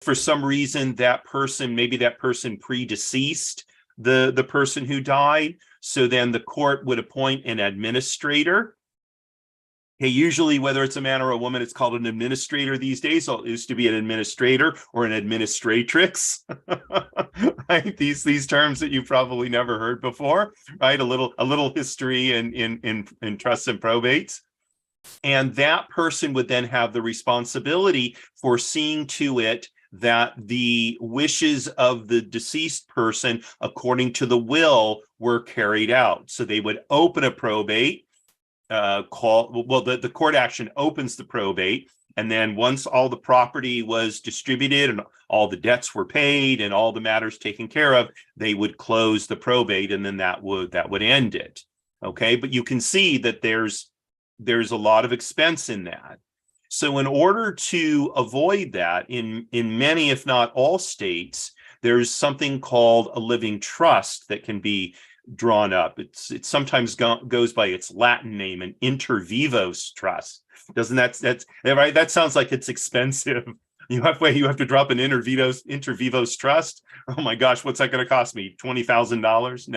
for some reason that person, maybe that person predeceased the person who died, so then the court would appoint an administrator. Hey, usually whether it's a man or a woman, it's called an administrator these days. So it used to be an administrator or an administratrix. Right? These terms that you've probably never heard before, right? A little history in trusts and probates. And that person would then have the responsibility for seeing to it that the wishes of the deceased person, according to the will, were carried out. So they would open a probate, the court action opens the probate, and then once all the property was distributed and all the debts were paid and all the matters taken care of, they would close the probate, and then that would end it. Okay, but you can see that there's a lot of expense in that. So in order to avoid that, in many, if not all states, there's something called a living trust that can be drawn up. It sometimes goes by its Latin name, an inter vivos trust. Doesn't that's right? That sounds like it's expensive. You have to drop an inter vivos trust. Oh my gosh, what's that going to cost me? $20,000?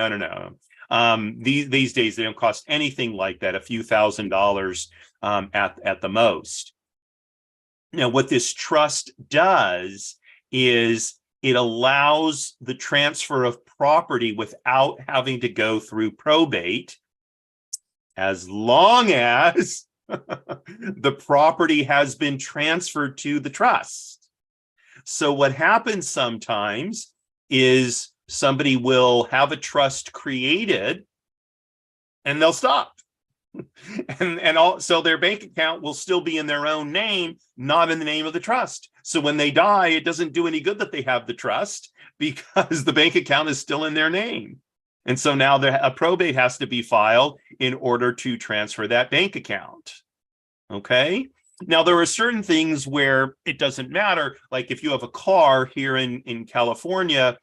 No. These days they don't cost anything like that. A few $1,000s at the most. Now, what this trust does is it allows the transfer of property without having to go through probate, as long as the property has been transferred to the trust. So what happens sometimes is somebody will have a trust created and they'll stop. And also their bank account will still be in their own name, not in the name of the trust. So when they die, it doesn't do any good that they have the trust, because the bank account is still in their name. And so now a probate has to be filed in order to transfer that bank account. Okay. Now, there are certain things where it doesn't matter. Like if you have a car here in California,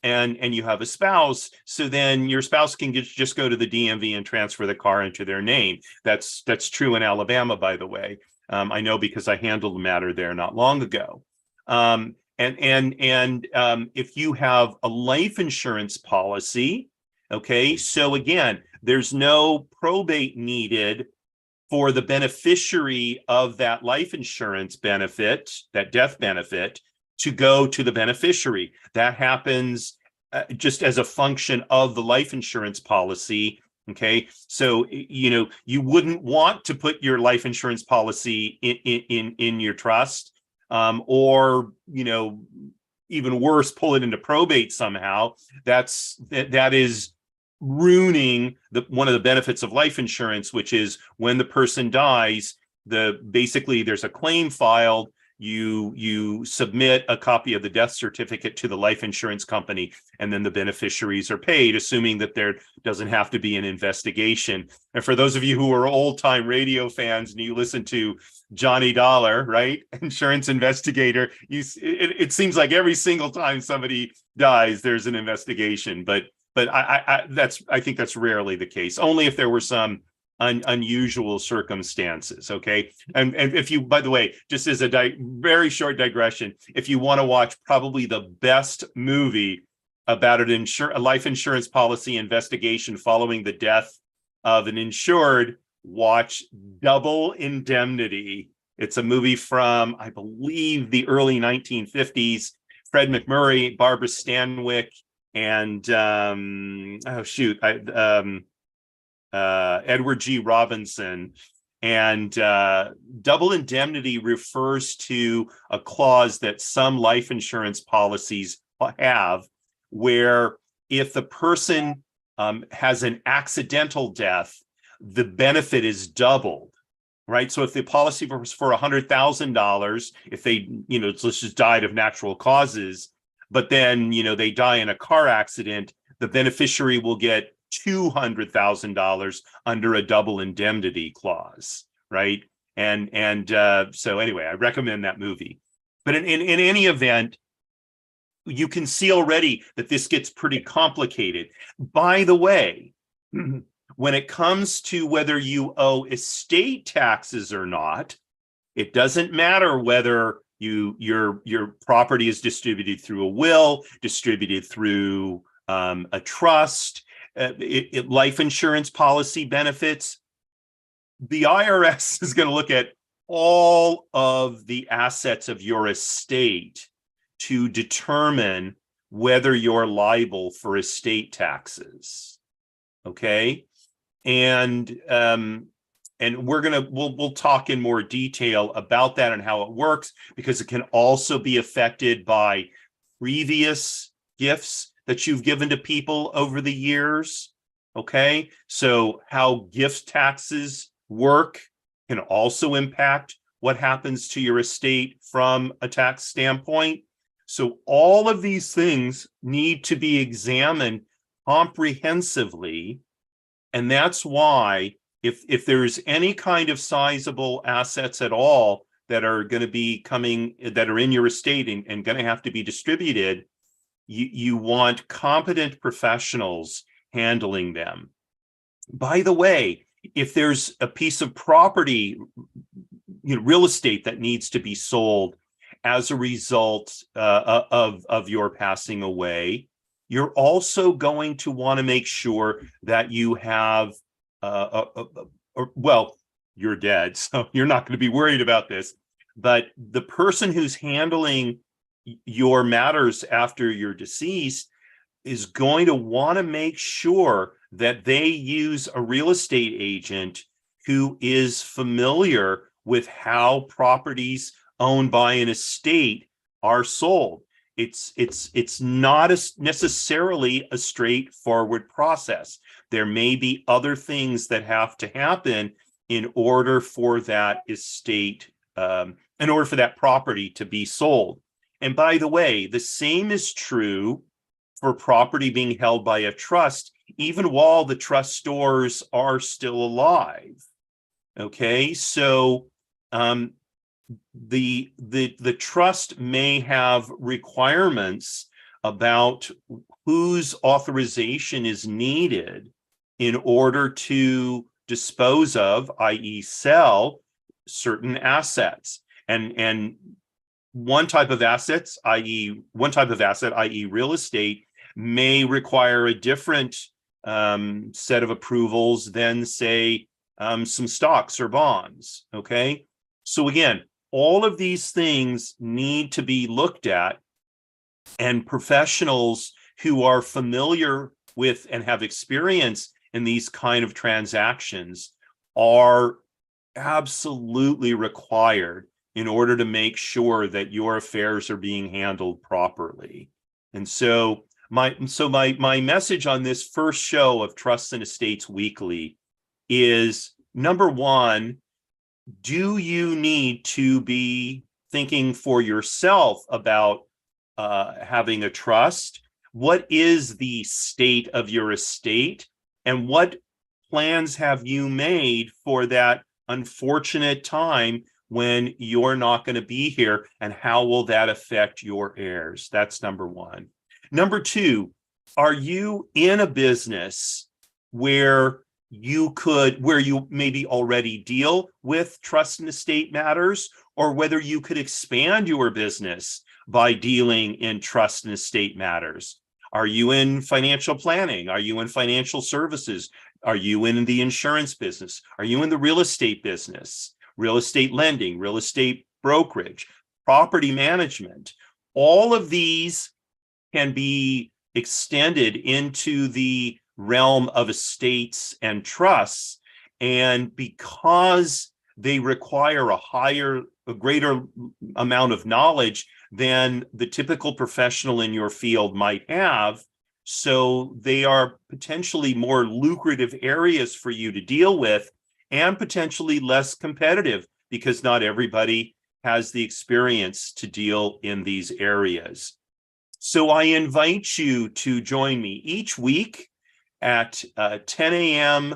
and you have a spouse, so then your spouse can just go to the DMV and transfer the car into their name. That's true in Alabama, by the way. I know because I handled the matter there not long ago. If you have a life insurance policy, okay, so again, there's no probate needed for the beneficiary of that life insurance benefit, that death benefit, to go to the beneficiary. That happens just as a function of the life insurance policy. Okay, so you wouldn't want to put your life insurance policy in your trust, or even worse, pull it into probate somehow. That is ruining one of the benefits of life insurance, which is when the person dies, basically there's a claim filed. You submit a copy of the death certificate to the life insurance company, and then the beneficiaries are paid, assuming that there doesn't have to be an investigation. And for those of you who are old-time radio fans and you listen to Johnny Dollar, right, insurance investigator, it seems like every single time somebody dies, there's an investigation. But I think that's rarely the case. Only if there were some unusual circumstances. Okay. And if you, by the way, just as a very short digression, if you want to watch probably the best movie about a life insurance policy investigation following the death of an insured, watch Double Indemnity. It's a movie from, I believe, the early 1950s. Fred McMurray, Barbara Stanwyck, and Edward G. Robinson. And double indemnity refers to a clause that some life insurance policies have, where if the person has an accidental death, the benefit is doubled, right? So if the policy was for $100,000, if they, let's just died of natural causes, but then, they die in a car accident, the beneficiary will get $200,000 under a double indemnity clause, right? And so anyway, I recommend that movie. But in any event, you can see already that this gets pretty complicated. By the way, when it comes to whether you owe estate taxes or not, it doesn't matter whether Your property is distributed through a will, distributed through a trust, life insurance policy benefits. The IRS is going to look at all of the assets of your estate to determine whether you're liable for estate taxes. Okay. And we'll talk in more detail about that and how it works, because it can also be affected by previous gifts that you've given to people over the years. Okay. So how gift taxes work can also impact what happens to your estate from a tax standpoint. So all of these things need to be examined comprehensively. And that's why if there's any kind of sizable assets at all that are going to be coming, that are in your estate and going to have to be distributed, you want competent professionals handling them. By the way, if there's a piece of property, real estate that needs to be sold as a result of your passing away, you're also going to want to make sure that you have, well, you're dead, so you're not going to be worried about this, but the person who's handling your matters after you're deceased is going to want to make sure that they use a real estate agent who is familiar with how properties owned by an estate are sold. It's not necessarily a straightforward process. There may be other things that have to happen in order for that estate, in order for that property to be sold. And by the way, the same is true for property being held by a trust, even while the trustors are still alive. Okay, so the trust may have requirements about whose authorization is needed in order to dispose of, i.e., sell certain assets. And one type of asset, i.e. real estate, may require a different set of approvals than, say, some stocks or bonds. Okay, so again, all of these things need to be looked at, and professionals who are familiar with and have experience in these kind of transactions are absolutely required in order to make sure that your affairs are being handled properly. And so my message on this first show of Trusts and Estates Weekly is, number one, do you need to be thinking for yourself about having a trust? What is the state of your estate? And what plans have you made for that unfortunate time when you're not going to be here? And how will that affect your heirs? That's number one. Number two, are you in a business where you maybe already deal with trust and estate matters, or whether you could expand your business by dealing in trust and estate matters? Are you in financial planning? Are you in financial services? Are you in the insurance business? Are you in the real estate business? Real estate lending, real estate brokerage, property management? All of these can be extended into the realm of estates and trusts. And because they require a greater amount of knowledge than the typical professional in your field might have, so they are potentially more lucrative areas for you to deal with, and potentially less competitive, because not everybody has the experience to deal in these areas. So I invite you to join me each week at 10 a.m.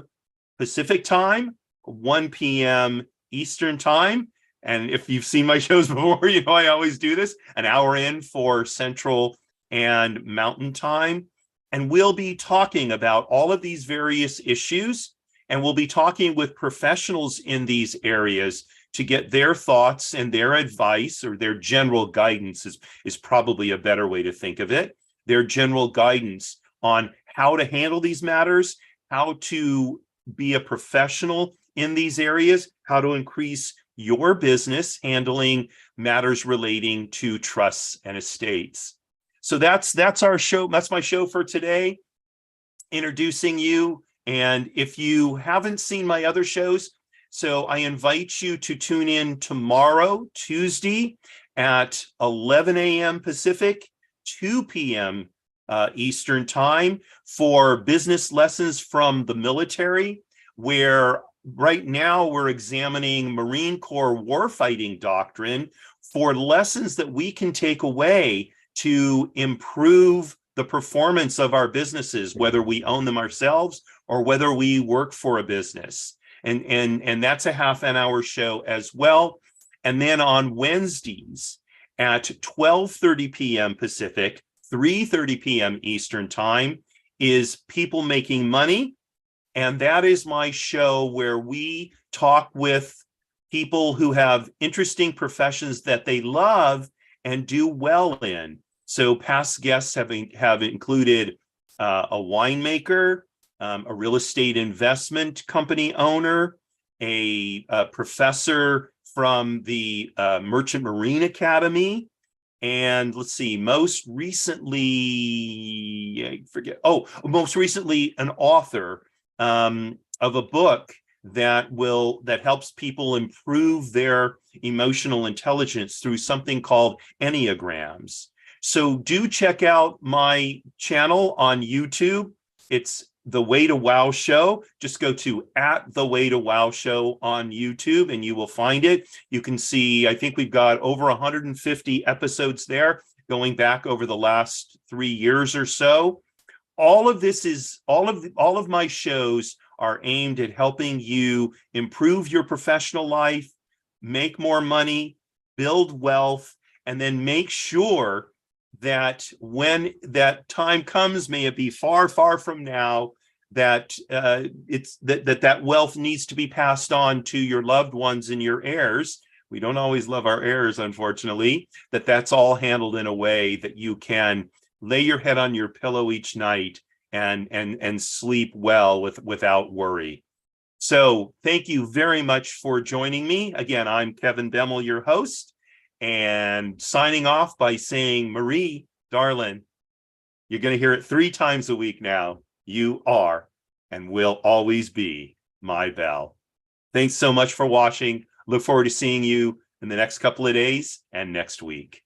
Pacific time, 1 p.m. Eastern time. And if you've seen my shows before, you know I always do this, an hour in for Central and Mountain time. And we'll be talking about all of these various issues, and we'll be talking with professionals in these areas to get their thoughts and their advice, or their general guidance is probably a better way to think of it. Their general guidance on how to handle these matters, how to be a professional in these areas, how to increase your business handling matters relating to trusts and estates. So that's our show. That's my show for today, introducing you. And if you haven't seen my other shows, so I invite you to tune in tomorrow, Tuesday, at 11 a.m. Pacific, 2 p.m. Eastern Time, for business lessons from the military, where right now we're examining Marine Corps warfighting doctrine for lessons that we can take away to improve the performance of our businesses, whether we own them ourselves or whether we work for a business. And that's a half an hour show as well. And then on Wednesdays at 12:30 p.m. Pacific, 3:30 p.m. Eastern Time, is People Making Money. And that is my show where we talk with people who have interesting professions that they love and do well in. So past guests have included a winemaker, a real estate investment company owner, a professor from the Merchant Marine Academy, and let's see, most recently an author of a book that helps people improve their emotional intelligence through something called Enneagrams. So do check out my channel on YouTube. It's The Way to Wow Show. Just go to @The Way to Wow Show on YouTube and you will find it. You can see, I think we've got over 150 episodes there going back over the last 3 years or so. All of my shows are aimed at helping you improve your professional life, make more money, build wealth, and then make sure that when that time comes, may it be far, far from now, that that wealth needs to be passed on to your loved ones and your heirs. We don't always love our heirs, unfortunately. That's all handled in a way that you can lay your head on your pillow each night and sleep well without worry. So thank you very much for joining me. Again, I'm Kevin Bemmel, your host, and signing off by saying, Marie, darling, you're going to hear it 3 times a week now. You are and will always be my belle. Thanks so much for watching. Look forward to seeing you in the next couple of days and next week.